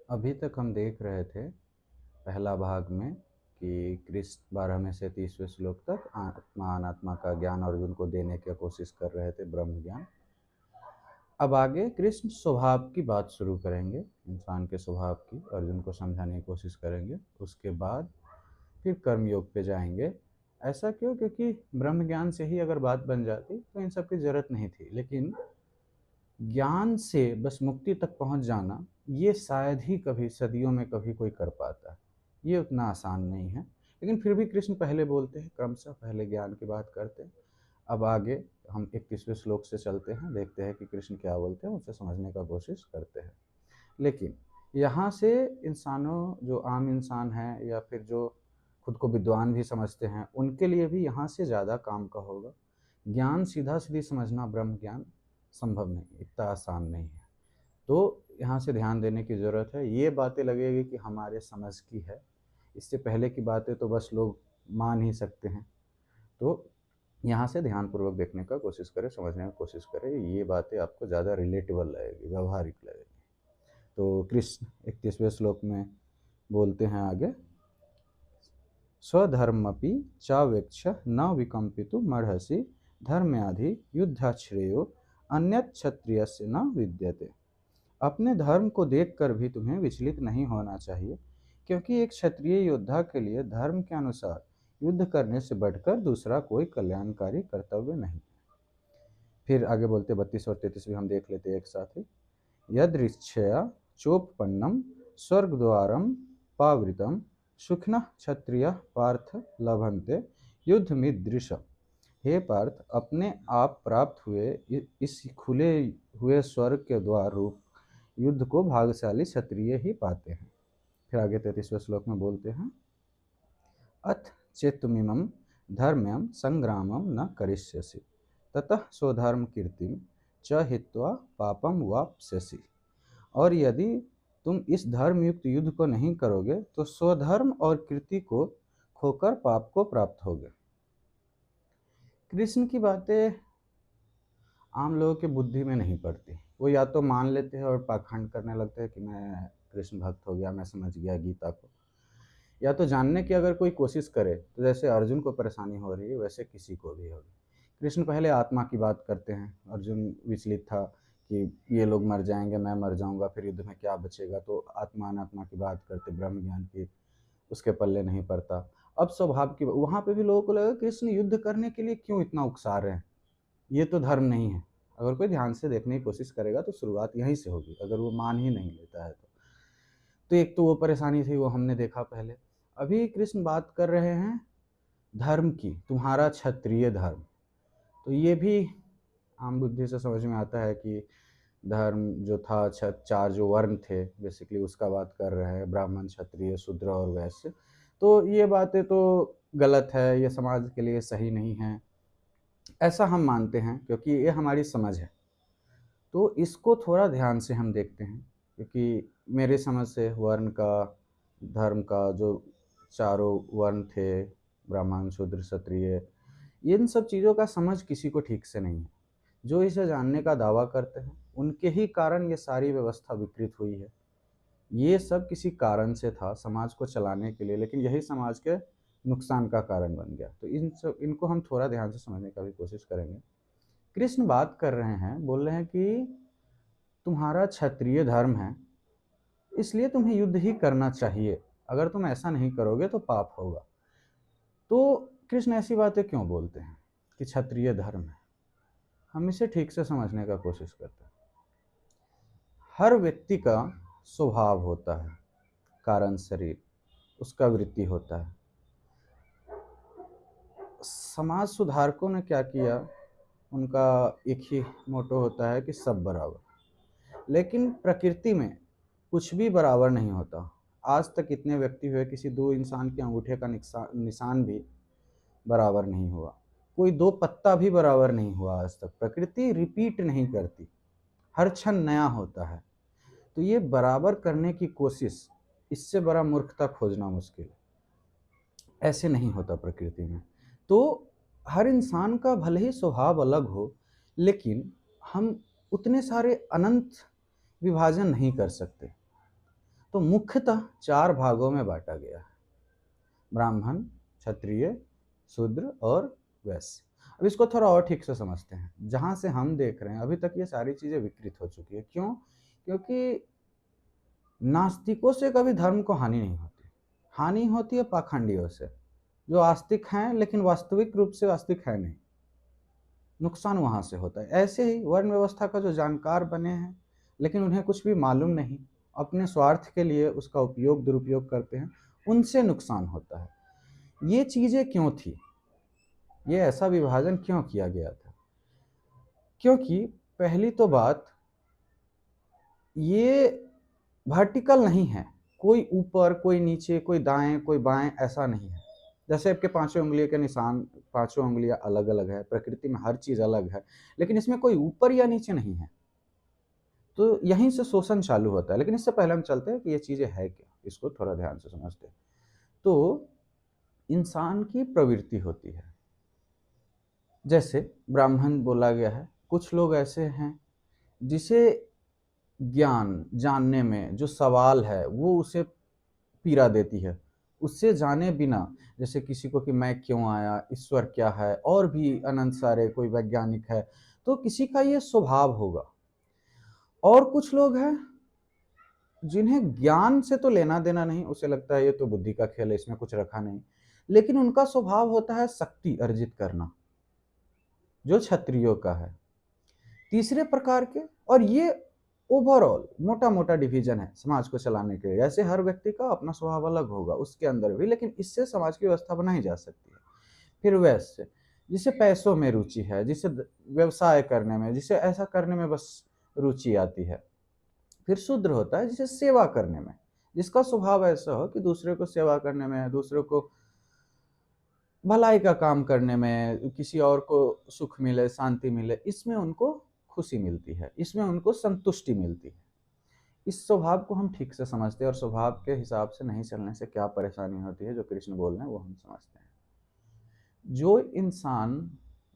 अभी तक हम देख रहे थे पहला भाग में कि कृष्ण 12 में से 30वें श्लोक तक आत्मा अनात्मा का ज्ञान अर्जुन को देने की कोशिश कर रहे थे, ब्रह्म ज्ञान। अब आगे कृष्ण स्वभाव की बात शुरू करेंगे, इंसान के स्वभाव की अर्जुन को समझाने की कोशिश करेंगे। उसके बाद फिर कर्मयोग पे जाएंगे। ऐसा क्यों? क्योंकि ब्रह्म ज्ञान से ही अगर बात बन जाती तो इन सब की जरूरत नहीं थी, लेकिन ज्ञान से बस मुक्ति तक पहुंच जाना ये शायद ही कभी सदियों में कभी कोई कर पाता है। ये उतना आसान नहीं है, लेकिन फिर भी कृष्ण पहले बोलते हैं, क्रमशः पहले ज्ञान की बात करते हैं। अब आगे हम 31वें श्लोक से चलते हैं, देखते हैं कि कृष्ण क्या बोलते हैं, उसे समझने का कोशिश करते हैं। लेकिन यहाँ से इंसानों, जो आम इंसान हैं या फिर जो खुद को विद्वान भी समझते हैं, उनके लिए भी यहाँ से ज़्यादा काम का होगा। ज्ञान सीधा सीधी समझना, ब्रह्म ज्ञान संभव नहीं, इतना आसान नहीं है। तो यहाँ से ध्यान देने की ज़रूरत है। ये बातें लगेगी कि हमारे समझ की है, इससे पहले की बातें तो बस लोग मान ही सकते हैं। तो यहाँ से ध्यानपूर्वक देखने का कोशिश करें, समझने की कोशिश करें, ये बातें आपको ज़्यादा रिलेटेबल लगेगी, व्यवहारिक लगेगी। तो कृष्ण 31वें श्लोक में बोलते हैं आगे, स्वधर्मपि चावेक्ष न विकम्पितु मर्हसि धर्म्याधि युद्धाश्रेयो अन्यत् क्षत्रियस्य न विद्यते। अपने धर्म को देखकर भी तुम्हें विचलित नहीं होना चाहिए, क्योंकि एक क्षत्रिय योद्धा के लिए धर्म के अनुसार युद्ध करने से बढ़कर दूसरा कोई कल्याणकारी कर्तव्य नहीं। फिर आगे बोलते 32 और 33 भी हम देख लेते हैं एक साथ ही। यदृच्छया चोपपन्नम स्वर्गद्वारम पावृतम सुखिनः क्षत्रिय पार्थ लभन्ते युद्धमिदृश। हे पार्थ, अपने आप प्राप्त हुए इस खुले हुए स्वर्ग के द्वार रूप युद्ध को भाग्यशाली क्षत्रिय ही पाते हैं। फिर आगे 33वें श्लोक में बोलते हैं, अथ चेत्तुमिमं धर्म्यं संग्रामं न करिष्यसि ततः स्वधर्म कीर्तिं च हित्वा पापम वाप्स्यसि। और यदि तुम इस धर्मयुक्त युद्ध को नहीं करोगे तो स्वधर्म और कीर्ति को खोकर पाप को प्राप्त होगे। कृष्ण की बातें आम लोगों के बुद्धि में नहीं पड़ती। वो या तो मान लेते हैं और पाखंड करने लगते हैं कि मैं कृष्ण भक्त हो गया, मैं समझ गया गीता को, या तो जानने की अगर कोई कोशिश करे तो जैसे अर्जुन को परेशानी हो रही है वैसे किसी को भी होगी। कृष्ण पहले आत्मा की बात करते हैं, अर्जुन विचलित था कि ये लोग मर जाएंगे, मैं मर जाऊंगा, फिर युद्ध में क्या बचेगा, तो आत्मा अनात्मा की बात करते, ब्रह्म ज्ञान की उसके पल्ले नहीं पड़ता। अब स्वभाव की, वहाँ पे भी लोगों को लगा कृष्ण युद्ध करने के लिए क्यों इतना उकसा रहे हैं, ये तो धर्म नहीं है। अगर कोई ध्यान से देखने की कोशिश करेगा तो शुरुआत यहीं से होगी, अगर वो मान ही नहीं लेता है तो एक तो वो परेशानी थी, वो हमने देखा पहले। अभी कृष्ण बात कर रहे हैं धर्म की, तुम्हारा क्षत्रिय धर्म। तो ये भी आम बुद्धि से समझ में आता है कि धर्म जो था, चार जो वर्ण थे बेसिकली उसका बात कर रहे हैं, ब्राह्मण क्षत्रिय शूद्र और वैश्य। तो ये बातें तो गलत है, ये समाज के लिए सही नहीं है, ऐसा हम मानते हैं क्योंकि ये हमारी समझ है। तो इसको थोड़ा ध्यान से हम देखते हैं, क्योंकि मेरे समझ से वर्ण का, धर्म का, जो चारों वर्ण थे, ब्राह्मण शूद्र क्षत्रिय, इन सब चीज़ों का समझ किसी को ठीक से नहीं है। जो इसे जानने का दावा करते हैं उनके ही कारण ये सारी व्यवस्था विकृत हुई है। ये सब किसी कारण से था, समाज को चलाने के लिए, लेकिन यही समाज के नुकसान का कारण बन गया। तो इनको हम थोड़ा ध्यान से समझने का भी कोशिश करेंगे। कृष्ण बात कर रहे हैं, बोल रहे हैं कि तुम्हारा क्षत्रिय धर्म है, इसलिए तुम्हें युद्ध ही करना चाहिए, अगर तुम ऐसा नहीं करोगे तो पाप होगा। तो कृष्ण ऐसी बातें क्यों बोलते हैं कि क्षत्रिय धर्म है? हम इसे ठीक से समझने का कोशिश करते हैं। हर व्यक्ति का स्वभाव होता है, कारण शरीर, उसका वृत्ति होता है। समाज सुधारकों ने क्या किया, उनका एक ही मोटो होता है कि सब बराबर। लेकिन प्रकृति में कुछ भी बराबर नहीं होता। आज तक इतने व्यक्ति हुए, किसी दो इंसान के अंगूठे का निशान भी बराबर नहीं हुआ, कोई दो पत्ता भी बराबर नहीं हुआ आज तक। प्रकृति रिपीट नहीं करती, हर क्षण नया होता है। तो ये बराबर करने की कोशिश, इससे बड़ा मूर्खता खोजना मुश्किल है। ऐसे नहीं होता प्रकृति में। तो हर इंसान का भले ही स्वभाव अलग हो, लेकिन हम उतने सारे अनंत विभाजन नहीं कर सकते। तो मुख्यतः 4 भागों में बाँटा गया है, ब्राह्मण, क्षत्रिय, शूद्र और वैश्य। अब इसको थोड़ा और ठीक से समझते हैं। जहाँ से हम देख रहे हैं अभी तक ये सारी चीज़ें विकृत हो चुकी है। क्यों? क्योंकि नास्तिकों से कभी धर्म को हानि नहीं होती। हानि होती है पाखंडियों से, जो आस्तिक हैं लेकिन वास्तविक रूप से आस्तिक है नहीं। नुकसान वहाँ से होता है। ऐसे ही वर्ण व्यवस्था का जो जानकार बने हैं लेकिन उन्हें कुछ भी मालूम नहीं, अपने स्वार्थ के लिए उसका उपयोग दुरुपयोग करते हैं, उनसे नुकसान होता है। ये चीज़ें क्यों थी? ये ऐसा विभाजन क्यों किया गया था? क्योंकि पहली तो बात, ये वर्टिकल नहीं है, कोई ऊपर कोई नीचे, कोई दाएं कोई बाएं, ऐसा नहीं है। जैसे आपके पांचों उंगलियों के निशान, पांचों उंगलियां अलग अलग है, प्रकृति में हर चीज अलग है, लेकिन इसमें कोई ऊपर या नीचे नहीं है। तो यहीं से शोषण चालू होता है। लेकिन इससे पहले हम चलते हैं कि ये चीजें है क्या, इसको थोड़ा ध्यान से समझते हैं। तो इंसान की प्रवृत्ति होती है, जैसे ब्राह्मण बोला गया है। कुछ लोग ऐसे हैं जिसे ज्ञान जानने में जो सवाल है वो उसे पीड़ा देती है, उससे जाने बिना, जैसे किसी को कि मैं क्यों आया, ईश्वर क्या है, और भी अनंत सारे, कोई वैज्ञानिक है, तो किसी का ये स्वभाव होगा। और कुछ लोग हैं जिन्हें ज्ञान से तो लेना देना नहीं, उसे लगता है ये तो बुद्धि का खेल है, इसमें कुछ रखा नहीं, लेकिन उनका स्वभाव होता है शक्ति अर्जित करना, जो क्षत्रियों का है। तीसरे प्रकार के, और ये ओवरऑल मोटा मोटा डिवीजन है समाज को चलाने के लिए। ऐसे हर व्यक्ति का अपना स्वभाव अलग होगा उसके अंदर भी, लेकिन इससे समाज की व्यवस्था बनाई जा सकती है। फिर वैश्य, जिसे पैसों में रुचि है, जिसे व्यवसाय करने में, जिसे ऐसा करने में बस रुचि आती है। फिर शूद्र होता है जिसे सेवा करने में, जिसका स्वभाव ऐसा हो कि दूसरे को सेवा करने में, दूसरों को भलाई का काम करने में, किसी और को सुख मिले, शांति मिले, इसमें उनको खुशी मिलती है, इसमें उनको संतुष्टि मिलती है। इस स्वभाव को हम ठीक से समझते हैं, और स्वभाव के हिसाब से नहीं चलने से क्या परेशानी होती है, जो कृष्ण बोल रहे हैं वो हम समझते हैं। जो इंसान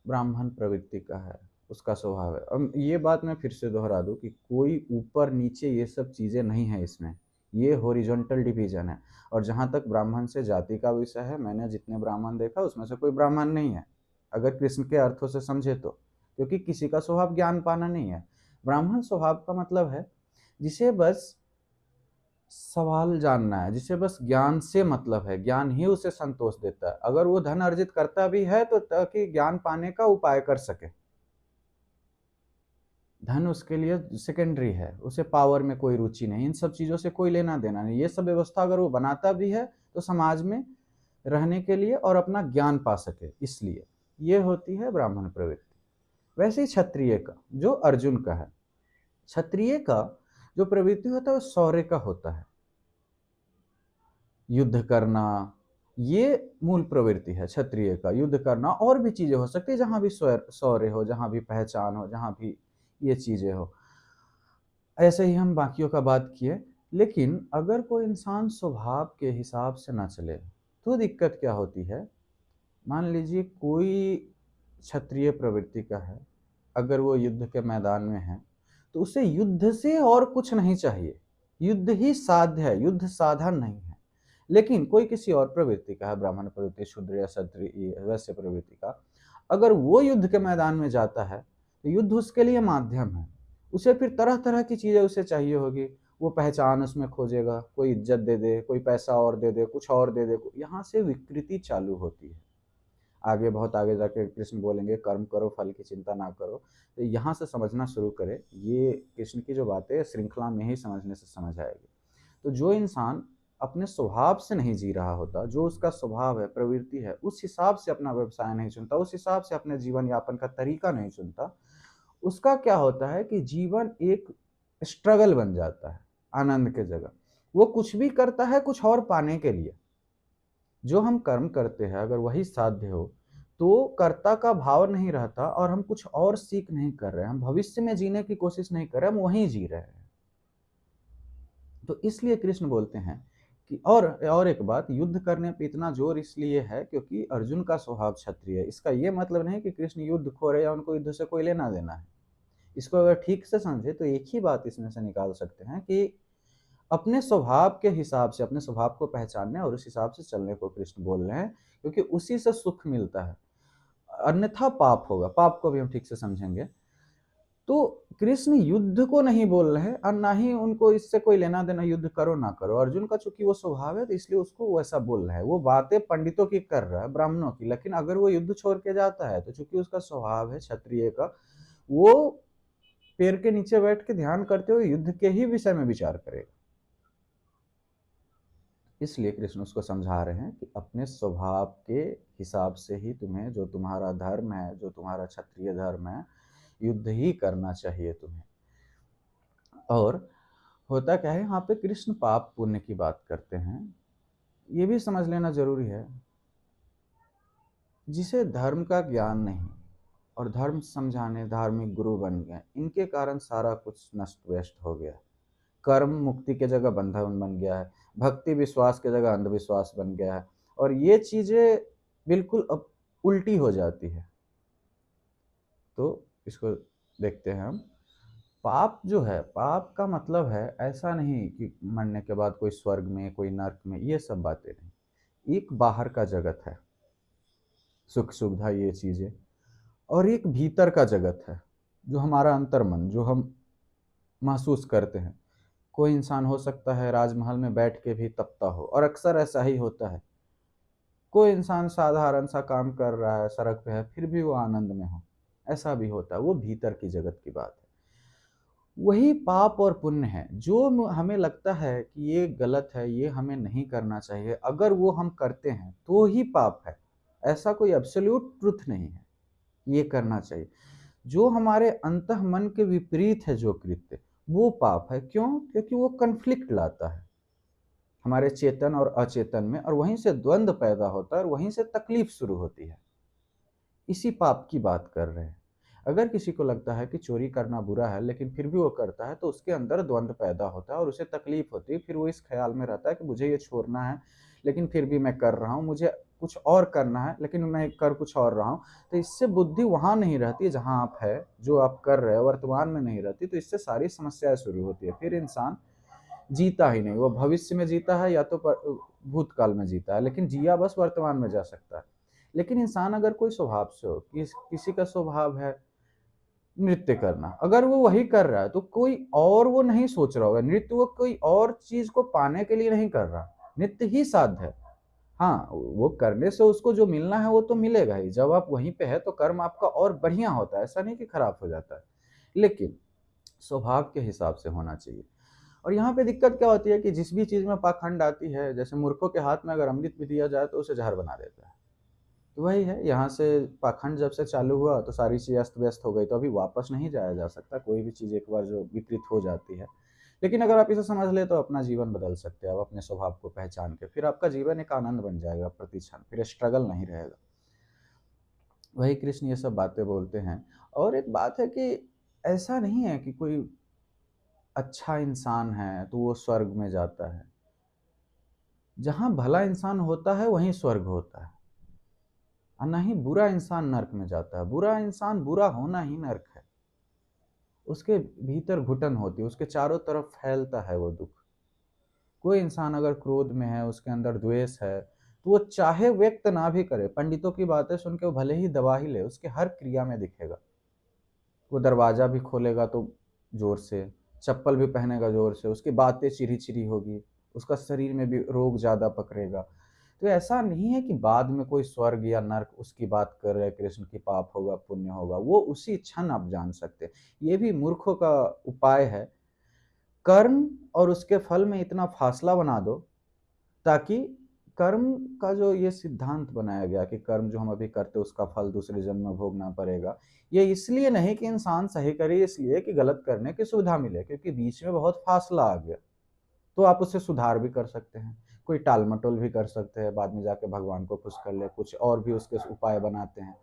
ब्राह्मण प्रवृत्ति का है, उसका स्वभाव है। अब ये बात मैं फिर से दोहरा दूं कि कोई ऊपर नीचे ये सब चीज़ें नहीं है इसमें, ये हॉरिजॉन्टल डिवीजन है। और जहाँ तक ब्राह्मण से जाति का विषय है, मैंने जितने ब्राह्मण देखा उसमें से कोई ब्राह्मण नहीं है, अगर कृष्ण के अर्थों से समझे तो, क्योंकि किसी का स्वभाव ज्ञान पाना नहीं है। ब्राह्मण स्वभाव का मतलब है जिसे बस सवाल जानना है, जिसे बस ज्ञान से मतलब है, ज्ञान ही उसे संतोष देता है। अगर वो धन अर्जित करता भी है तो ताकि ज्ञान पाने का उपाय कर सके, धन उसके लिए सेकेंडरी है, उसे पावर में कोई रुचि नहीं, इन सब चीज़ों से कोई लेना देना नहीं। ये सब व्यवस्था अगर वो बनाता भी है तो समाज में रहने के लिए और अपना ज्ञान पा सके, इसलिए ये होती है ब्राह्मण प्रवृत्ति। वैसे ही क्षत्रिय का, जो अर्जुन का है, क्षत्रिय का जो प्रवृत्ति होता है वो शौर्य का होता है, युद्ध करना, ये मूल प्रवृत्ति है क्षत्रिय का, युद्ध करना। और भी चीजें हो सकती है, जहां भी शौर्य हो, जहां भी पहचान हो, जहां भी ये चीजें हो। ऐसे ही हम बाकियों का बात किए। लेकिन अगर कोई इंसान स्वभाव के हिसाब से ना चले तो दिक्कत क्या होती है? मान लीजिए कोई क्षत्रिय प्रवृत्ति का है, अगर वो युद्ध के मैदान में है तो उसे युद्ध से और कुछ नहीं चाहिए, युद्ध ही साध्य है, युद्ध साधन नहीं है। लेकिन कोई किसी और प्रवृत्ति का है, ब्राह्मण प्रवृत्ति, शूद्र या क्षत्रिय वैश्य प्रवृत्ति का, अगर वो युद्ध के मैदान में जाता है तो युद्ध उसके लिए माध्यम है। उसे फिर तरह तरह की चीजें उसे चाहिए होगी, वो पहचान उसमें खोजेगा, कोई इज्जत दे दे, कोई पैसा और दे दे, कुछ और दे दे, यहाँ से विकृति चालू होती है। आगे बहुत आगे जाके कृष्ण बोलेंगे कर्म करो फल की चिंता ना करो। तो यहाँ से समझना शुरू करें, ये कृष्ण की जो बातें श्रृंखला में ही समझने से समझ आएगी। तो जो इंसान अपने स्वभाव से नहीं जी रहा होता, जो उसका स्वभाव है, प्रवृत्ति है, उस हिसाब से अपना व्यवसाय नहीं चुनता, उस हिसाब से अपने जीवन यापन का तरीका नहीं चुनता, उसका क्या होता है कि जीवन एक स्ट्रगल बन जाता है आनंद के जगह। वो कुछ भी करता है कुछ और पाने के लिए। जो हम कर्म करते हैं अगर वही साध्य हो तो कर्ता का भाव नहीं रहता, और हम कुछ और सीख नहीं कर रहे हैं, हम भविष्य में जीने की कोशिश नहीं कर रहे, हम वहीं जी रहे हैं। तो इसलिए कृष्ण बोलते हैं कि और एक बात, युद्ध करने पे इतना जोर इसलिए है क्योंकि अर्जुन का स्वभाव क्षत्रिय है। इसका ये मतलब नहीं कि कृष्ण युद्ध खोर है या उनको युद्ध से कोई लेना देना है। इसको अगर ठीक से समझे तो एक ही बात इसमें से निकाल सकते हैं कि अपने स्वभाव के हिसाब से, अपने स्वभाव को पहचानने और उस हिसाब से चलने को कृष्ण बोल रहे हैं, क्योंकि उसी से सुख मिलता है। अन्यथा पाप होगा, पाप को भी हम ठीक से समझेंगे। तो कृष्ण युद्ध को नहीं बोल रहे हैं और ना ही उनको इससे कोई लेना देना, युद्ध करो ना करो। अर्जुन का चूंकि वो स्वभाव है तो इसलिए उसको वैसा बोल रहा है। वो बातें पंडितों की कर रहा है, ब्राह्मणों की, लेकिन अगर वो युद्ध छोड़ के जाता है तो चूंकि उसका स्वभाव है क्षत्रिय का, वो पेड़ के नीचे बैठ के ध्यान करते हुए युद्ध के ही विषय में विचार करेगा। इसलिए कृष्ण उसको समझा रहे हैं कि अपने स्वभाव के हिसाब से ही तुम्हें, जो तुम्हारा धर्म है, जो तुम्हारा क्षत्रिय धर्म है, युद्ध ही करना चाहिए तुम्हें। और होता क्या है, यहाँ पे कृष्ण पाप पुण्य की बात करते हैं। ये भी समझ लेना जरूरी है, जिसे धर्म का ज्ञान नहीं और धर्म समझाने धार्मिक गुरु बन गए, इनके कारण सारा कुछ नष्ट व्यस्त हो गया। कर्म मुक्ति के जगह बंधन बन गया है, भक्ति विश्वास के जगह अंधविश्वास बन गया है, और ये चीजें बिल्कुल अब उल्टी हो जाती है। तो इसको देखते हैं हम। पाप जो है, पाप का मतलब है ऐसा नहीं कि मरने के बाद कोई स्वर्ग में, कोई नर्क में, ये सब बातें नहीं। एक बाहर का जगत है, सुख सुविधा ये चीजें, और एक भीतर का जगत है जो हमारा अंतर्मन, जो हम महसूस करते हैं। कोई इंसान हो सकता है राजमहल में बैठ के भी तपता हो, और अक्सर ऐसा ही होता है। कोई इंसान साधारण सा काम कर रहा है, सड़क पे है, फिर भी वो आनंद में हो, ऐसा भी होता है। वो भीतर की जगत की बात है। वही पाप और पुण्य है, जो हमें लगता है कि ये गलत है, ये हमें नहीं करना चाहिए, अगर वो हम करते हैं तो ही पाप है। ऐसा कोई एब्सोल्यूट ट्रुथ नहीं है ये करना चाहिए। जो हमारे अंतः मन के विपरीत है जो कृत्य, वो पाप है। क्यों? क्योंकि वो कन्फ्लिक्ट लाता है हमारे चेतन और अचेतन में, और वहीं से द्वंद्व पैदा होता है और वहीं से तकलीफ शुरू होती है। इसी पाप की बात कर रहे हैं। अगर किसी को लगता है कि चोरी करना बुरा है लेकिन फिर भी वो करता है, तो उसके अंदर द्वंद्व पैदा होता है और उसे तकलीफ होती है। फिर वो इस ख्याल में रहता है कि मुझे ये छोड़ना है लेकिन फिर भी मैं कर रहा हूँ, मुझे कुछ और करना है लेकिन मैं कर कुछ और रहा हूँ। तो इससे बुद्धि वहां नहीं रहती जहां आप है, जो आप कर रहे हो वर्तमान में नहीं रहती। तो इससे सारी समस्याएं शुरू होती है। फिर इंसान जीता ही नहीं, वो भविष्य में जीता है या तो भूतकाल में जीता है, लेकिन जिया बस वर्तमान में जा सकता है। लेकिन इंसान अगर कोई स्वभाव से हो, किसी का स्वभाव है नृत्य करना, अगर वो वही कर रहा है तो कोई और वो नहीं सोच रहा होगा नृत्य, वो कोई और चीज को पाने के लिए नहीं कर रहा, नृत्य ही साध्य है। हाँ, वो करने से उसको जो मिलना है वो तो मिलेगा ही। जब आप वहीं पे है तो कर्म आपका और बढ़िया होता है, ऐसा नहीं कि खराब हो जाता है, लेकिन स्वभाव के हिसाब से होना चाहिए। और यहाँ पे दिक्कत क्या होती है कि जिस भी चीज में पाखंड आती है, जैसे मूर्खों के हाथ में अगर अमृत भी दिया जाए तो उसे जहर बना देता है। तो वही है, यहाँ से पाखंड जब से चालू हुआ तो सारी चीज़ अस्त व्यस्त हो गई। तो अभी वापस नहीं जाया जा सकता, कोई भी चीज़ एक बार जो विकृत हो जाती है। लेकिन अगर आप इसे समझ ले तो अपना जीवन बदल सकते हैं। आप अपने स्वभाव को पहचान के, फिर आपका जीवन एक आनंद बन जाएगा प्रति क्षण, फिर स्ट्रगल नहीं रहेगा। वही कृष्ण ये सब बातें बोलते हैं। और एक बात है कि ऐसा नहीं है कि कोई अच्छा इंसान है तो वो स्वर्ग में जाता है। जहाँ भला इंसान होता है वहीं स्वर्ग होता है, और ना ही बुरा इंसान नर्क में जाता है। बुरा इंसान, बुरा होना ही नर्क है। उसके भीतर घुटन होती है, उसके चारों तरफ फैलता है वो दुख। कोई इंसान अगर क्रोध में है, उसके अंदर द्वेष है, तो वो चाहे व्यक्त ना भी करे, पंडितों की बातें सुन के वो भले ही दबा ही ले, उसके हर क्रिया में दिखेगा। वो दरवाजा भी खोलेगा तो जोर से, चप्पल भी पहनेगा जोर से, उसकी बातें चिरी चिरी होगी, उसका शरीर में भी रोग ज्यादा पकड़ेगा। तो ऐसा नहीं है कि बाद में कोई स्वर्ग या नर्क उसकी बात कर रहे कृष्ण की, पाप होगा पुण्य होगा, वो उसी क्षण आप जान सकते। ये भी मूर्खों का उपाय है। कर्म और उसके फल में इतना फासला बना दो ताकि कर्म का जो ये सिद्धांत बनाया गया कि कर्म जो हम अभी करते उसका फल दूसरे जन्म में भोगना पड़ेगा, ये इसलिए नहीं कि इंसान सही करे, इसलिए कि गलत करने की सुविधा मिले, क्योंकि बीच में बहुत फासला आ गया। तो आप उससे सुधार भी कर सकते हैं, कोई टाल मटोल भी कर सकते हैं, बाद में जाके भगवान को खुश कर ले, कुछ और भी उसके उपाय बनाते हैं।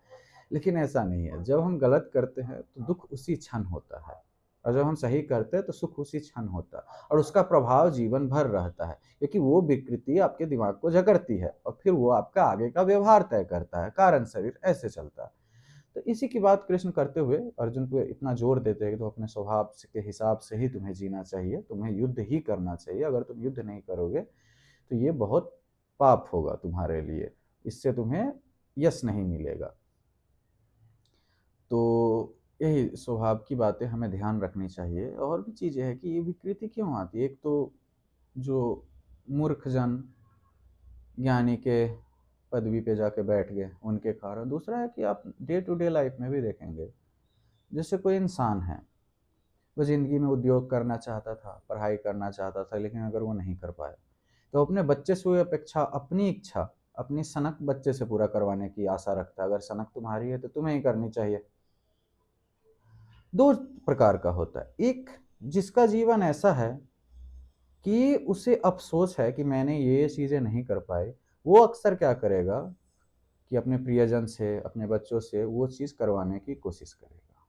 लेकिन ऐसा नहीं है, जब हम गलत करते हैं तो दुख उसी क्षण होता है, और जब हम सही करते हैं तो सुख उसी क्षण होता है, और उसका प्रभाव जीवन भर रहता है, क्योंकि वो विकृति आपके दिमाग को जकड़ती है और फिर वो आपका आगे का व्यवहार तय करता है। कारण शरीर ऐसे चलता है। तो इसी की बात कृष्ण करते हुए अर्जुन को इतना जोर देते हैं कि तो अपने स्वभाव के हिसाब से ही तुम्हें जीना चाहिए, तुम्हें युद्ध ही करना चाहिए। अगर तुम युद्ध नहीं करोगे तो ये बहुत पाप होगा तुम्हारे लिए, इससे तुम्हें यश नहीं मिलेगा। तो यही स्वभाव की बातें हमें ध्यान रखनी चाहिए। और भी चीज़ें हैं कि ये विकृति क्यों आती है। एक तो जो मूर्ख जन ज्ञानी के पदवी पे जाके बैठ गए उनके कारण। दूसरा है कि आप डे टू डे लाइफ में भी देखेंगे, जैसे कोई इंसान है, वो ज़िंदगी में उद्योग करना चाहता था, पढ़ाई करना चाहता था, लेकिन अगर वो नहीं कर पाया तो अपने बच्चे से वो अपेक्षा, अपनी इच्छा, अपनी सनक बच्चे से पूरा करवाने की आशा रखता है। अगर सनक तुम्हारी है तो तुम्हें ही करनी चाहिए। दो प्रकार का होता है। एक जिसका जीवन ऐसा है कि उसे अफसोस है कि मैंने ये चीज़ें नहीं कर पाई, वो अक्सर क्या करेगा कि अपने प्रियजन से, अपने बच्चों से वो चीज़ करवाने की कोशिश करेगा,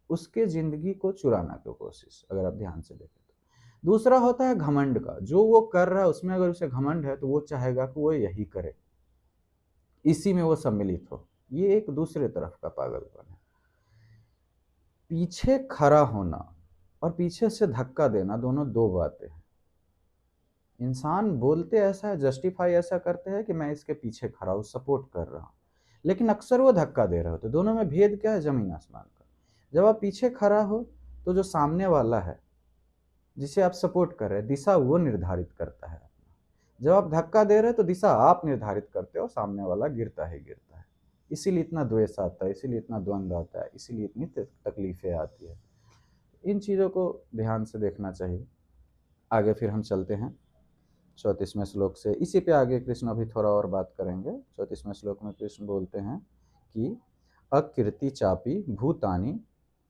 उसके ज़िंदगी को चुराने की कोशिश, अगर आप ध्यान से देखें तो। दूसरा होता है घमंड का, जो वो कर रहा है उसमें अगर उसे घमंड है तो वो चाहेगा कि वो यही करे, इसी में वो सम्मिलित हो। ये एक दूसरे तरफ का पागलपन है। पीछे खड़ा होना और पीछे से धक्का देना दोनों दो बातें हैं। इंसान बोलते ऐसा है, जस्टिफाई ऐसा करते हैं कि मैं इसके पीछे खड़ा हूँ, सपोर्ट कर रहा हूँ, लेकिन अक्सर वो धक्का दे रहे होते। दोनों में भेद क्या है? जमीन आसमान का। जब आप पीछे खड़ा हो तो जो सामने वाला है जिसे आप सपोर्ट कर रहे हैं, दिशा वो निर्धारित करता है। जब आप धक्का दे रहे हैं तो दिशा आप निर्धारित करते हो, सामने वाला गिरता ही गिरता है। इसीलिए इतना द्वेष आता है, इसीलिए इतना द्वंद्व आता है, इसीलिए इतनी तकलीफें आती है। इन चीज़ों को ध्यान से देखना चाहिए। आगे फिर हम चलते हैं 34वें श्लोक से। इसी पे आगे कृष्ण अभी थोड़ा और बात करेंगे। 34वें श्लोक में कृष्ण बोलते हैं कि अकीर्ति चापी भूतानि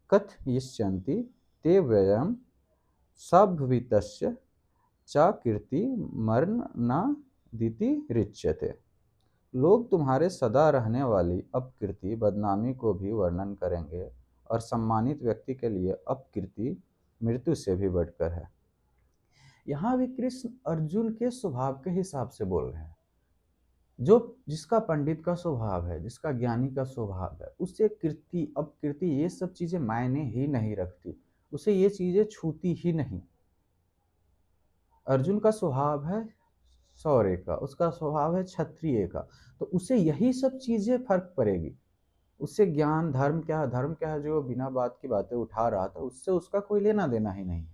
कथयिष्यन्ति ते व्ययम सभवितस्य चा कीर्ति मरण न दिति रिच्यते। लोग तुम्हारे सदा रहने वाली अपकीर्ति, बदनामी को भी वर्णन करेंगे, और सम्मानित व्यक्ति के लिए अपकीर्ति मृत्यु से भी बढ़कर है। यहाँ भी कृष्ण अर्जुन के स्वभाव के हिसाब से बोल रहे हैं। जो जिसका पंडित का स्वभाव है, जिसका ज्ञानी का स्वभाव है, उसे कीर्ति अपकीर्ति ये सब चीजें मायने ही नहीं रखती, उसे ये चीजें छूती ही नहीं। अर्जुन का स्वभाव है शौर्य का, उसका स्वभाव है क्षत्रिय का, तो उसे यही सब चीजें फर्क पड़ेगी। उससे ज्ञान धर्म क्या है, धर्म क्या है, जो बिना बात की बातें उठा रहा था, उससे उसका कोई लेना देना ही नहीं।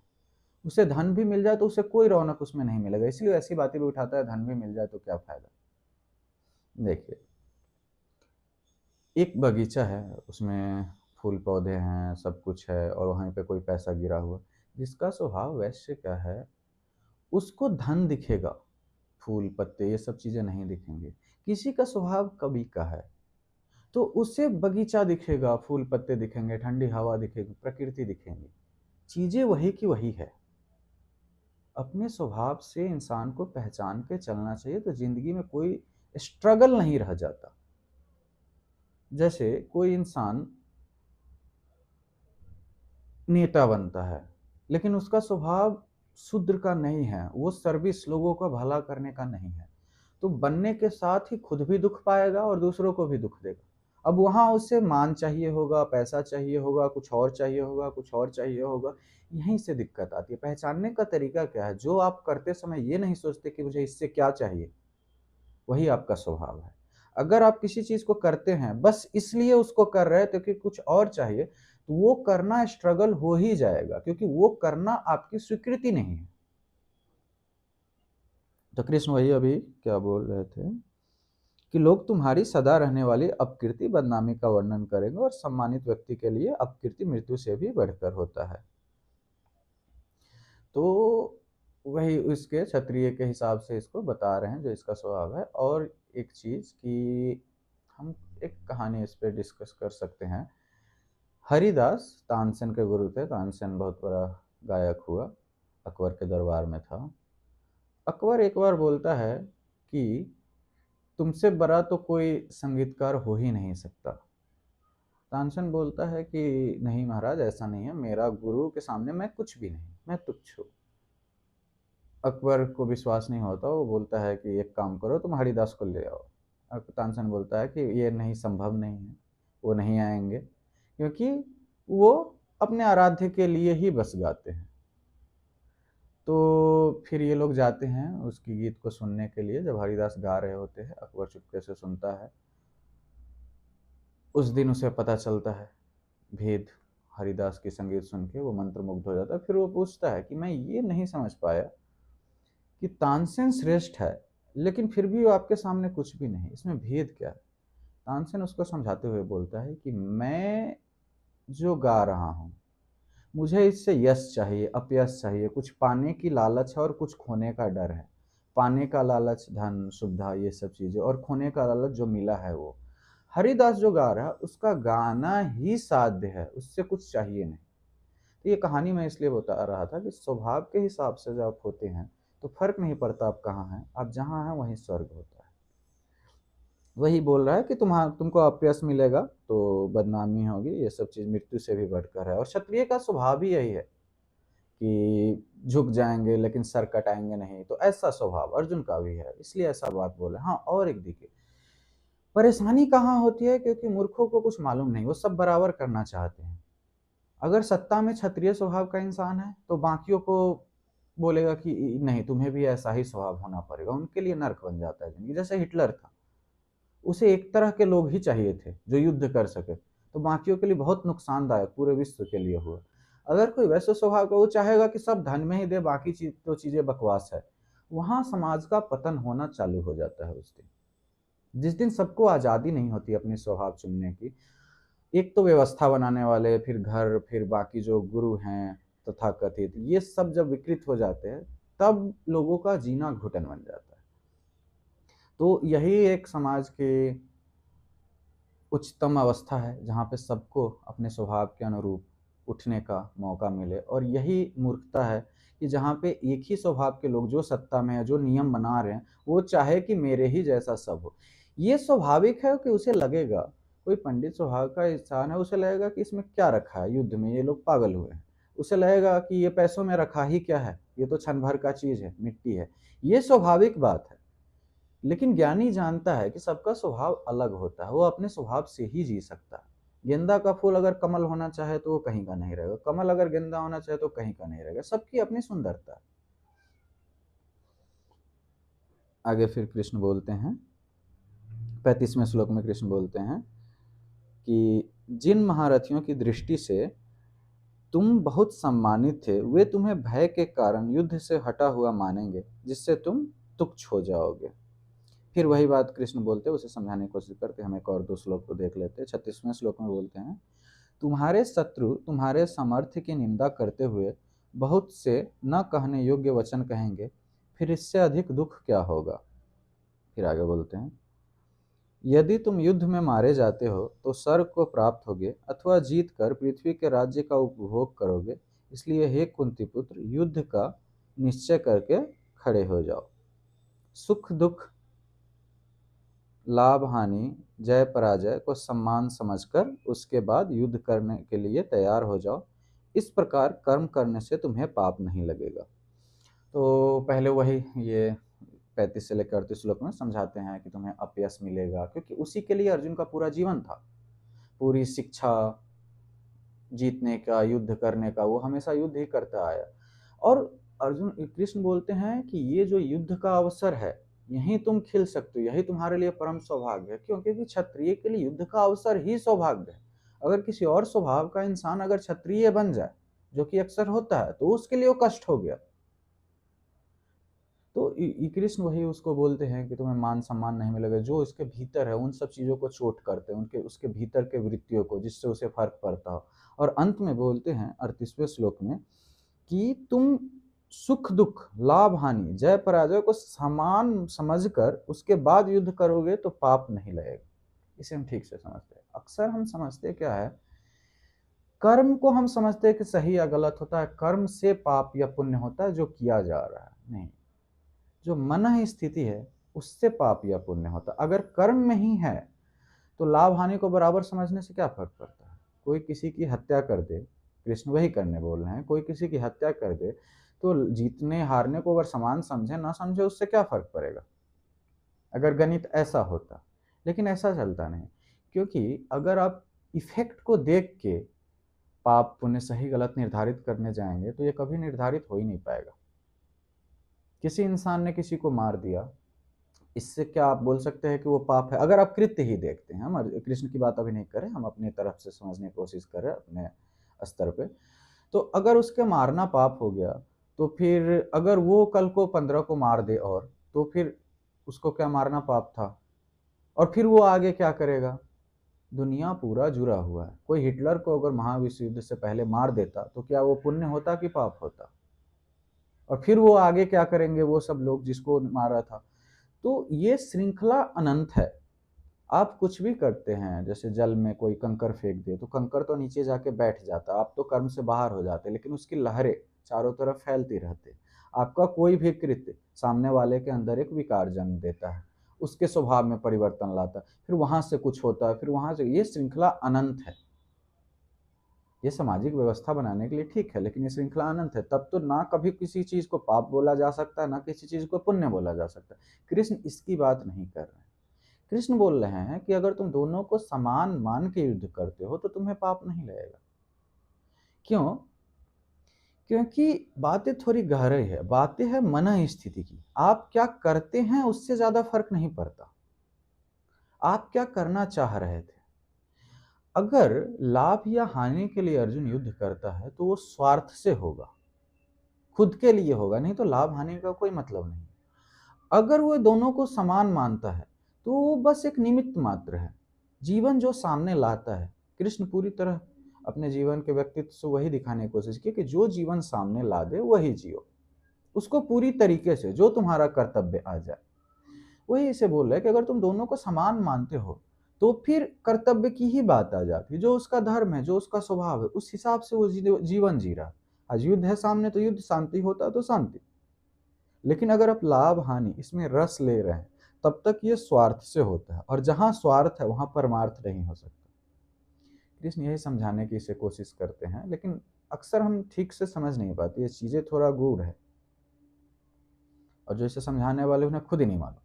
उसे धन भी मिल जाए तो उसे कोई रौनक उसमें नहीं मिलेगा, इसलिए ऐसी बातें भी उठाता है। धन भी मिल जाए तो क्या फायदा। देखिए, एक बगीचा है, उसमें फूल पौधे हैं, सब कुछ है, और वहीं पे कोई पैसा गिरा हुआ। जिसका स्वभाव वैश्य का है, उसको धन दिखेगा, फूल पत्ते ये सब चीजें नहीं दिखेंगे। किसी का स्वभाव कवि का है तो उसे बगीचा दिखेगा, फूल पत्ते दिखेंगे, ठंडी हवा दिखेगी, प्रकृति दिखेंगी, चीजें वही की वही है। अपने स्वभाव से इंसान को पहचान के चलना चाहिए, तो जिंदगी में कोई स्ट्रगल नहीं रह जाता। जैसे कोई इंसान नेता बनता है, लेकिन उसका स्वभाव शूद्र का नहीं है, वो सर्विस, लोगों का भला करने का नहीं है, तो बनने के साथ ही खुद भी दुख पाएगा और दूसरों को भी दुख देगा। अब वहाँ उसे मान चाहिए होगा, पैसा चाहिए होगा, कुछ और चाहिए होगा, कुछ और चाहिए होगा। यहीं से दिक्कत आती है। पहचानने का तरीका क्या है? जो आप करते समय ये नहीं सोचते कि मुझे इससे क्या चाहिए, वही आपका स्वभाव है। अगर आप किसी चीज को करते हैं बस इसलिए उसको कर रहे हैं क्योंकि कुछ और चाहिए, तो वो करना स्ट्रगल हो ही जाएगा, क्योंकि वो करना आपकी स्वीकृति नहीं है। तो कृष्ण वही अभी क्या बोल रहे थे कि लोग तुम्हारी सदा रहने वाली अपकीर्ति, बदनामी का वर्णन करेंगे, और सम्मानित व्यक्ति के लिए अपकीर्ति मृत्यु से भी बढ़कर होता है। तो वही उसके क्षत्रिय के हिसाब से इसको बता रहे हैं, जो इसका स्वभाव है। और एक चीज कि हम एक कहानी इस पे डिस्कस कर सकते हैं। हरिदास तानसेन के गुरु थे। तानसेन बहुत बड़ा गायक हुआ, अकबर के दरबार में था। अकबर एक बार बोलता है कि तुमसे बड़ा तो कोई संगीतकार हो ही नहीं सकता। तानसेन बोलता है कि नहीं महाराज, ऐसा नहीं है, मेरा गुरु के सामने मैं कुछ भी नहीं, मैं तुच्छ हूँ। अकबर को विश्वास नहीं होता, वो बोलता है कि एक काम करो, तुम हरिदास को ले आओ। तानसेन बोलता है कि ये नहीं, संभव नहीं है, वो नहीं आएंगे, क्योंकि वो अपने आराध्य के लिए ही बस गाते हैं। तो फिर ये लोग जाते हैं उसकी गीत को सुनने के लिए। जब हरिदास गा रहे होते हैं, अकबर चुपके से सुनता है। उस दिन उसे पता चलता है भेद, हरिदास की संगीत सुन के वो मंत्रमुग्ध हो जाता है। फिर वो पूछता है कि मैं ये नहीं समझ पाया कि तानसेन श्रेष्ठ है, लेकिन फिर भी वो आपके सामने कुछ भी नहीं, इसमें भेद क्या है? तानसेन उसको समझाते हुए बोलता है कि मैं जो गा रहा हूँ, मुझे इससे यश चाहिए, अपयश चाहिए, कुछ पाने की लालच है और कुछ खोने का डर है। पाने का लालच धन सुविधा ये सब चीज़ें, और खोने का लालच जो मिला है वो। हरिदास जो गा रहा है उसका गाना ही साध्य है, उससे कुछ चाहिए नहीं। तो ये कहानी मैं इसलिए बता रहा था कि स्वभाव के हिसाब से जब आप होते हैं तो फर्क नहीं पड़ता आप कहाँ हैं, आप जहाँ हैं वहीं स्वर्ग होता है। वही बोल रहा है कि तुमको अपयश मिलेगा तो बदनामी होगी, ये सब चीज़ मृत्यु से भी बढ़कर है। और क्षत्रिय का स्वभाव ही यही है कि झुक जाएंगे लेकिन सर कटाएंगे नहीं। तो ऐसा स्वभाव अर्जुन का भी है, इसलिए ऐसा बात बोले। हाँ, और एक देखिए परेशानी कहाँ होती है, क्योंकि मूर्खों को कुछ मालूम नहीं, वो सब बराबर करना चाहते हैं। अगर सत्ता में क्षत्रिय स्वभाव का इंसान है तो बाकियों को बोलेगा कि नहीं तुम्हें भी ऐसा ही स्वभाव होना पड़ेगा, उनके लिए नर्क बन जाता है जिंदगी। जैसे हिटलर था, उसे एक तरह के लोग ही चाहिए थे जो युद्ध कर सके, तो बाकियों के लिए बहुत नुकसानदायक पूरे विश्व के लिए हुआ। अगर कोई वैसे स्वभाव का, वो चाहेगा कि सब धन में ही दे, बाकी चीज तो चीजें बकवास है, वहां समाज का पतन होना चालू हो जाता है उस दिन। जिस दिन सबको आजादी नहीं होती अपने स्वभाव चुनने की, एक तो व्यवस्था बनाने वाले, फिर घर, फिर बाकी जो गुरु हैं तथाकथित, ये सब जब विकृत हो जाते हैं तब लोगों का जीना घुटन बन जाता है। तो यही एक समाज के उच्चतम अवस्था है जहाँ पे सबको अपने स्वभाव के अनुरूप उठने का मौका मिले। और यही मूर्खता है कि जहाँ पे एक ही स्वभाव के लोग जो सत्ता में है, जो नियम बना रहे हैं, वो चाहे कि मेरे ही जैसा सब हो। ये स्वाभाविक है कि उसे लगेगा, कोई पंडित स्वभाव का इंसान है, उसे लगेगा कि इसमें क्या रखा है, युद्ध में ये लोग पागल हुए हैं। उसे लगेगा कि ये पैसों में रखा ही क्या है, ये तो क्षण भर का चीज है, मिट्टी है। ये स्वाभाविक बात है। लेकिन ज्ञानी जानता है कि सबका स्वभाव अलग होता है, वो अपने स्वभाव से ही जी सकता है। गेंदा का फूल अगर कमल होना चाहे तो वो कहीं का नहीं रहेगा, कमल अगर गेंदा होना चाहे तो कहीं का नहीं रहेगा, सबकी अपनी सुंदरता है। आगे फिर कृष्ण बोलते हैं, 35वें श्लोक में कृष्ण बोलते हैं कि जिन महारथियों की दृष्टि से तुम बहुत सम्मानित थे, वे तुम्हें भय के कारण युद्ध से हटा हुआ मानेंगे, जिससे तुम तुच्छ हो जाओगे। फिर वही बात कृष्ण बोलते हैं, उसे समझाने की कोशिश करते हैं। हम एक और दो श्लोक को देख लेते हैं। 36वें श्लोक में बोलते हैं, तुम्हारे शत्रु तुम्हारे सामर्थ्य की निंदा करते हुए बहुत से न कहने योग्य वचन कहेंगे, फिर इससे अधिक दुख क्या होगा। फिर आगे बोलते हैं, यदि तुम युद्ध में मारे जाते हो तो स्वर्ग को प्राप्त होगे, अथवा जीत कर पृथ्वी के राज्य का उपभोग करोगे। इसलिए हे कुंती पुत्र, युद्ध का निश्चय करके खड़े हो जाओ। सुख दुख, लाभ हानि, जय पराजय को सम्मान समझकर उसके बाद युद्ध करने के लिए तैयार हो जाओ। इस प्रकार कर्म करने से तुम्हें पाप नहीं लगेगा। तो पहले वही ये 35 से लेकर 38 श्लोक में समझाते हैं कि तुम्हें अपयश मिलेगा, क्योंकि उसी के लिए अर्जुन का पूरा जीवन था। पूरी शिक्षा जीतने का, युद्ध करने का, वो हमेशा युद्ध ही करता आया। और अर्जुन कृष्ण बोलते हैं कि ये जो युद्ध का अवसर है, यहीं तुम खिल सकते हो, यही तुम्हारे लिए परम सौभाग्य है। क्यों? क्योंकि क्षत्रिय के लिए युद्ध का अवसर ही सौभाग्य है। अगर किसी और स्वभाव का इंसान अगर क्षत्रिय बन जाए, जो कि अक्सर होता है, तो उसके लिए वो कष्ट हो गया। तो कृष्ण वही उसको बोलते हैं कि तुम्हें मान सम्मान नहीं मिलेगा, जो इसके भीतर है उन सब चीज़ों को चोट करते हैं, उनके उसके भीतर के वृत्तियों को, जिससे उसे फर्क पड़ता हो। और अंत में बोलते हैं 38वें श्लोक में कि तुम सुख दुख, लाभ हानि, जय पराजय को समान समझकर उसके बाद युद्ध करोगे तो पाप नहीं लगेगा। इसे हम ठीक से समझते हैं। अक्सर हम समझते क्या है, कर्म को हम समझते हैं कि सही या गलत होता है, कर्म से पाप या पुण्य होता है जो किया जा रहा है। नहीं, जो मन स्थिति है उससे पाप या पुण्य होता है। अगर कर्म में ही है तो लाभ हानि को बराबर समझने से क्या फर्क पड़ता है। कोई किसी की हत्या कर दे, कृष्ण वही करने बोल रहे हैं, कोई किसी की हत्या कर दे तो जीतने हारने को अगर समान समझे ना समझे उससे क्या फर्क पड़ेगा, अगर गणित ऐसा होता। लेकिन ऐसा चलता नहीं, क्योंकि अगर आप इफ़ेक्ट को देख के पाप पुण्य सही गलत निर्धारित करने जाएँगे तो ये कभी निर्धारित हो ही नहीं पाएगा। किसी इंसान ने किसी को मार दिया, इससे क्या आप बोल सकते हैं कि वो पाप है? अगर आप कृत्य ही देखते हैं, हम कृष्ण की बात अभी नहीं कर रहे, हम अपनी तरफ से समझने की कोशिश कर रहे हैं अपने स्तर पे। तो अगर उसके मारना पाप हो गया, तो फिर अगर वो कल को 15 को मार दे और, तो फिर उसको क्या मारना पाप था? और फिर वो आगे क्या करेगा? दुनिया पूरा जुड़ा हुआ है। कोई हिटलर को अगर महाविश्व युद्ध से पहले मार देता, तो क्या वो पुण्य होता कि पाप होता? और फिर वो आगे क्या करेंगे वो सब लोग जिसको मारा था? तो ये श्रृंखला अनंत है। आप कुछ भी करते हैं, जैसे जल में कोई कंकर फेंक दे, तो कंकर तो नीचे जाके बैठ जाता, आप तो कर्म से बाहर हो जाते, लेकिन उसकी लहरें चारों तरफ फैलती रहती। आपका कोई भी कृत्य सामने वाले के अंदर एक विकार जन्म देता है, उसके स्वभाव में परिवर्तन लाता है, फिर वहां से कुछ होता है, फिर वहां से, ये श्रृंखला अनंत है। ये सामाजिक व्यवस्था बनाने के लिए ठीक है, लेकिन ये श्रृंखला अनंत है। तब तो ना कभी किसी चीज को पाप बोला जा सकता है, ना किसी चीज को पुण्य बोला जा सकता है। कृष्ण इसकी बात नहीं कर रहे हैं। कृष्ण बोल रहे हैं कि अगर तुम दोनों को समान मान के युद्ध करते हो तो तुम्हें पाप नहीं लगेगा। क्यों? क्योंकि बातें थोड़ी गहरी है, बातें है मन स्थिति की। आप क्या करते हैं उससे ज्यादा फर्क नहीं पड़ता, आप क्या करना चाह रहे थे। अगर लाभ या हानि के लिए अर्जुन युद्ध करता है तो वो स्वार्थ से होगा, खुद के लिए होगा, नहीं तो लाभ हानि का कोई मतलब नहीं। अगर वो दोनों को समान मानता है तो वो बस एक निमित्त मात्र है। जीवन जो सामने लाता है, कृष्ण पूरी तरह अपने जीवन के व्यक्तित्व से वही दिखाने की कोशिश की कि जो जीवन सामने ला दे वही जियो, उसको पूरी तरीके से, जो तुम्हारा कर्तव्य आ जाए। वही इसे बोल रहा है कि अगर तुम दोनों को समान मानते हो तो फिर कर्तव्य की ही बात आ जाती है। जो उसका धर्म है, जो उसका स्वभाव है, उस हिसाब से वो जीवन जी रहा है। आज युद्ध है सामने तो युद्ध, शांति होता तो शांति। लेकिन अगर आप लाभ हानि इसमें रस ले रहे हैं, तब तक ये स्वार्थ से होता है, और जहां स्वार्थ है वहां परमार्थ नहीं हो सकता। कृष्ण यही समझाने की इसे कोशिश करते हैं, लेकिन अक्सर हम ठीक से समझ नहीं पाते, ये चीजें थोड़ा गूढ़ है, और जो इसे समझाने वाले उन्हें खुद ही नहीं मालूम।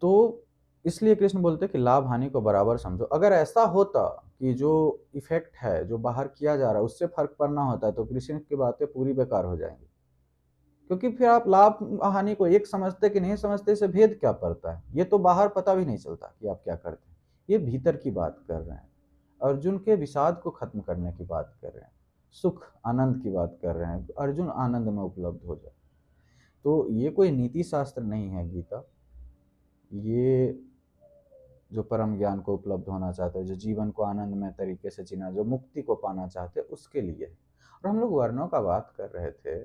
तो इसलिए कृष्ण बोलते हैं कि लाभ हानि को बराबर समझो। अगर ऐसा होता कि जो इफेक्ट है, जो बाहर किया जा रहा है, उससे फर्क पड़ना होता है, तो कृष्ण की बातें पूरी बेकार हो जाएंगी। क्योंकि फिर आप लाभ हानि को एक समझते कि नहीं समझते, इसे भेद क्या पड़ता है? ये तो बाहर पता भी नहीं चलता कि आप क्या करते हैं। ये भीतर की बात कर रहे हैं, अर्जुन के विषाद को खत्म करने की बात कर रहे हैं, सुख आनंद की बात कर रहे हैं, अर्जुन आनंद में उपलब्ध हो जाए। तो ये कोई नीति शास्त्र नहीं है गीता, ये जो परम ज्ञान को उपलब्ध होना चाहते हैं, जो जीवन को आनंदमय तरीके से जीना, जो मुक्ति को पाना चाहते हैं, उसके लिए है। और हम लोग वर्णों का बात कर रहे थे।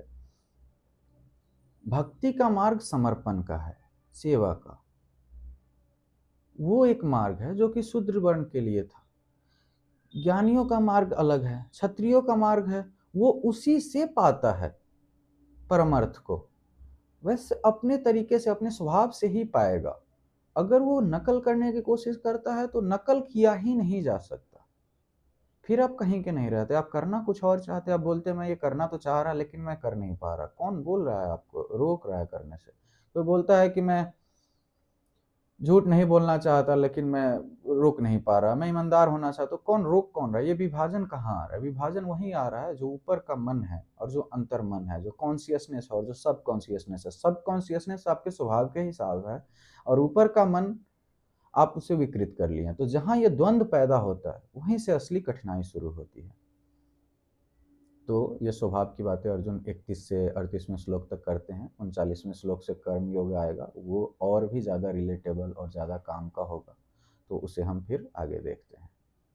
भक्ति का मार्ग समर्पण का है, सेवा का। वो एक मार्ग है जो कि शूद्र वर्ण के लिए था। ज्ञानियों का मार्ग अलग है, क्षत्रियों का मार्ग है, वो उसी से पाता है परमार्थ को। वैसे अपने तरीके से, अपने स्वभाव से ही पाएगा। अगर वो नकल करने की कोशिश करता है तो नकल किया ही नहीं जा सकता, फिर आप कहीं के नहीं रहते। आप करना कुछ और चाहते, आप बोलते मैं ये करना तो चाह रहा लेकिन मैं कर नहीं पा रहा। कौन बोल रहा है आपको रोक रहा है करने से? कोई बोलता है कि मैं झूठ नहीं बोलना चाहता लेकिन मैं रोक नहीं पा रहा, मैं ईमानदार होना चाहता, तो कौन रोक कौन रहा है? ये विभाजन कहाँ आ रहा है? विभाजन वहीं आ रहा है जो ऊपर का मन है और जो अंतर मन है, जो कॉन्सियसनेस है और जो सब कॉन्सियसनेस है। सब कॉन्सियसनेस आपके स्वभाव के हिसाब है, और ऊपर का मन आप उसे विकृत कर लिए हैं। तो जहां ये द्वंद्व पैदा होता है वहीं से असली कठिनाई शुरू होती है। तो ये स्वभाव की बातें अर्जुन 31 से 38वें श्लोक तक करते हैं। 39वें श्लोक से कर्म योग आएगा, वो और भी ज़्यादा रिलेटेबल और ज़्यादा काम का होगा, तो उसे हम फिर आगे देखते हैं।